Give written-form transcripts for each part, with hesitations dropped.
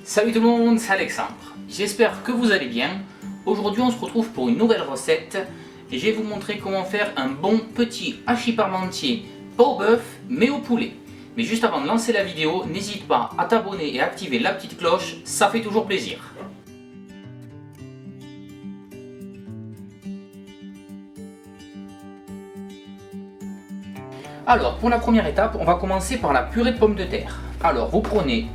Salut tout le monde, c'est Alexandre. J'espère que vous allez bien. Aujourd'hui on se retrouve pour une nouvelle recette et je vais vous montrer comment faire un bon petit hachis parmentier pas au bœuf mais au poulet. Mais juste avant de lancer la vidéo, n'hésite pas à t'abonner et à activer la petite cloche, ça fait toujours plaisir. Alors pour la première étape, on va commencer par la purée de pommes de terre. Alors vous prenez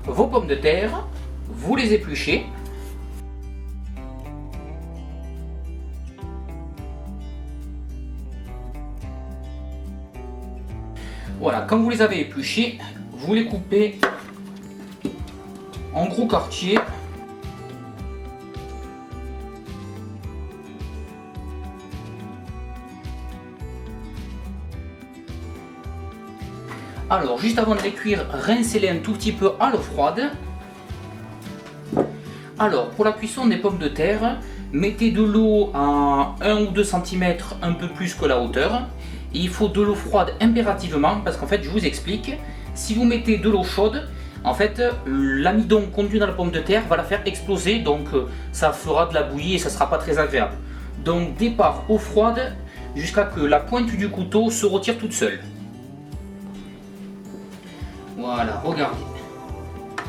vos pommes de terre, vous les épluchez. Voilà, quand vous les avez épluchées, vous les coupez en gros quartiers. Alors, juste avant de les cuire, rincez-les un tout petit peu à l'eau froide. Alors, pour la cuisson des pommes de terre, mettez de l'eau à 1 ou 2 cm, un peu plus que la hauteur. Et il faut de l'eau froide impérativement, parce qu'en fait, je vous explique, si vous mettez de l'eau chaude, en fait, l'amidon contenu dans la pomme de terre va la faire exploser, donc ça fera de la bouillie et ça ne sera pas très agréable. Donc, départ eau froide, jusqu'à ce que la pointe du couteau se retire toute seule. Voilà, regardez.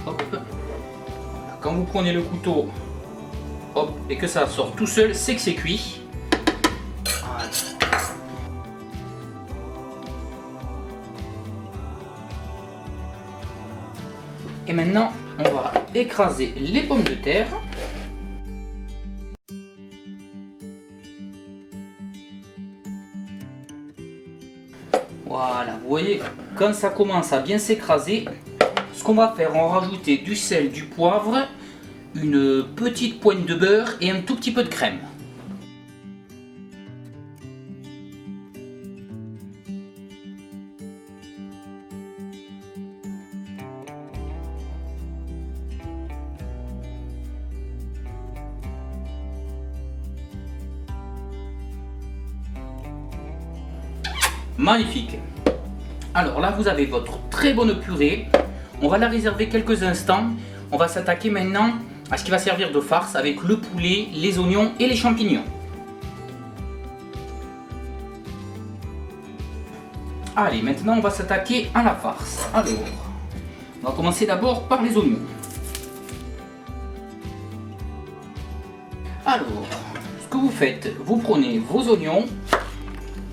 Hop. Quand vous prenez le couteau, hop, et que ça sort tout seul, c'est que c'est cuit. Voilà. Et maintenant, on va écraser les pommes de terre. Voilà, vous voyez, quand ça commence à bien s'écraser, ce qu'on va faire, on va rajouter du sel, du poivre, une petite poigne de beurre et un tout petit peu de crème. Magnifique. Alors là, vous avez votre très bonne purée. On va la réserver quelques instants. On va s'attaquer maintenant à ce qui va servir de farce avec le poulet, les oignons et les champignons. Allez, maintenant on va s'attaquer à la farce. Alors, on va commencer d'abord par les oignons. Alors, ce que vous faites, vous prenez vos oignons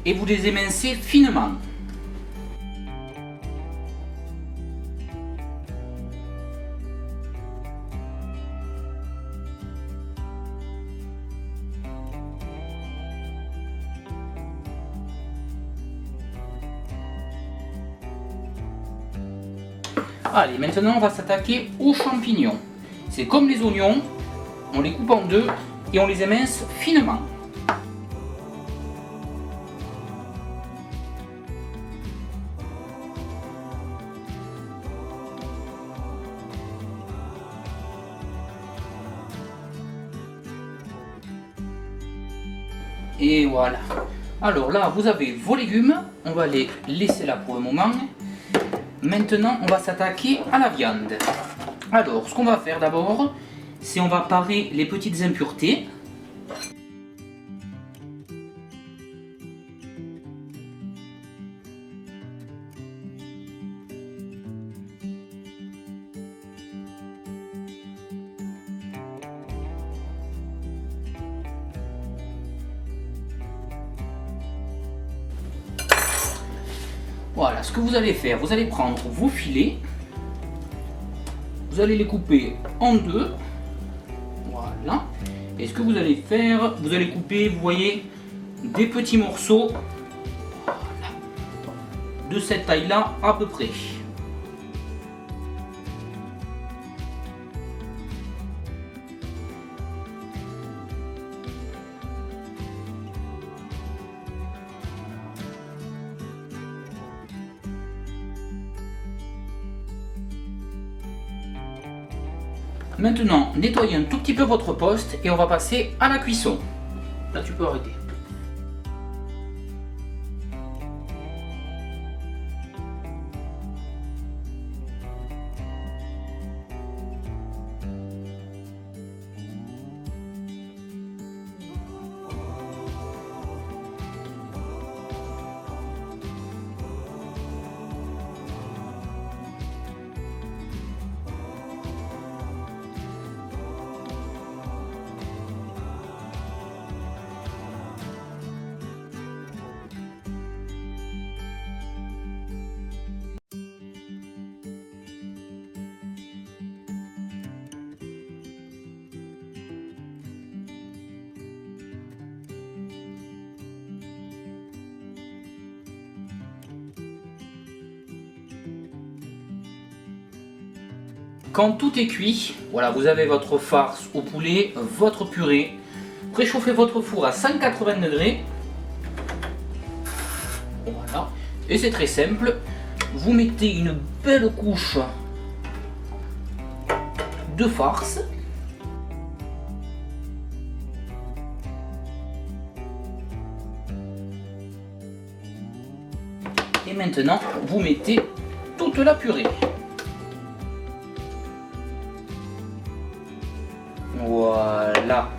et vous les émincez finement. Allez, maintenant on va s'attaquer aux champignons. C'est comme les oignons, on les coupe en deux et on les émince finement. Et voilà. Alors là, vous avez vos légumes, on va les laisser là pour le moment. Maintenant, on va s'attaquer à la viande. Alors, ce qu'on va faire d'abord, c'est on va parer les petites impuretés. Voilà, ce que vous allez faire, vous allez prendre vos filets, vous allez les couper en deux, voilà, et ce que vous allez faire, vous allez couper, vous voyez, des petits morceaux, voilà, de cette taille-là à peu près. Maintenant, nettoyez un tout petit peu votre poste et on va passer à la cuisson. Là, tu peux arrêter. Quand tout est cuit, voilà, vous avez votre farce au poulet, votre purée. Préchauffez votre four à 180 degrés. Voilà. Et c'est très simple. Vous mettez une belle couche de farce. Et maintenant, vous mettez toute la purée. Voilà.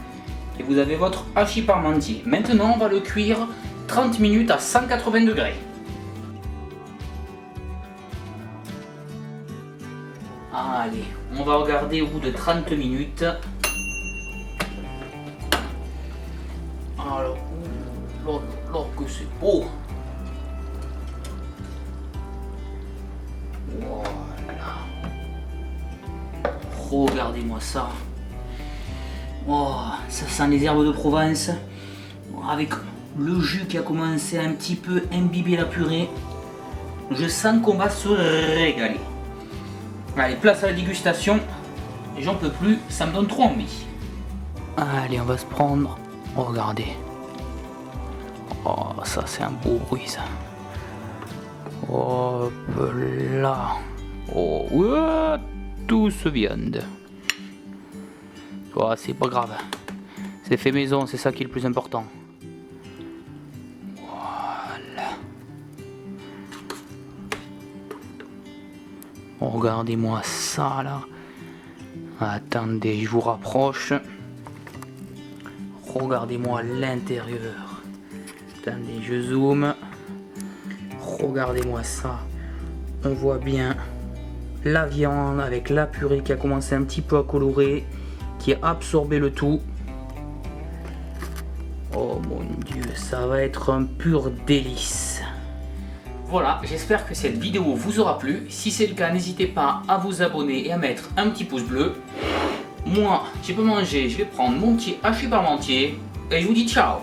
Et vous avez votre hachis parmentier. Maintenant, on va le cuire 30 minutes à 180 degrés. Allez, on va regarder au bout de 30 minutes. Alors, que c'est beau. Voilà. Regardez-moi ça. Oh, ça sent les herbes de Provence. Avec le jus qui a commencé à un petit peu imbiber la purée. Je sens qu'on va se régaler. Allez, place à la dégustation. J'en peux plus, ça me donne trop envie. Allez, on va se prendre. Oh, regardez. Oh, ça c'est un beau bruit ça. Hop là. Oh, ouais, douce viande. Oh, c'est pas grave. C'est fait maison, c'est ça qui est le plus important. Voilà. Oh, regardez-moi ça là. Attendez, je vous rapproche. Regardez-moi l'intérieur. Attendez, je zoome. Regardez-moi ça. On voit bien la viande avec la purée qui a commencé un petit peu à colorer, qui a absorbé le tout. Oh mon Dieu, ça va être un pur délice. Voilà, j'espère que cette vidéo vous aura plu. Si c'est le cas, n'hésitez pas à vous abonner et à mettre un petit pouce bleu. Moi, j'ai pas mangé, je vais prendre mon petit hachis parmentier et je vous dis ciao.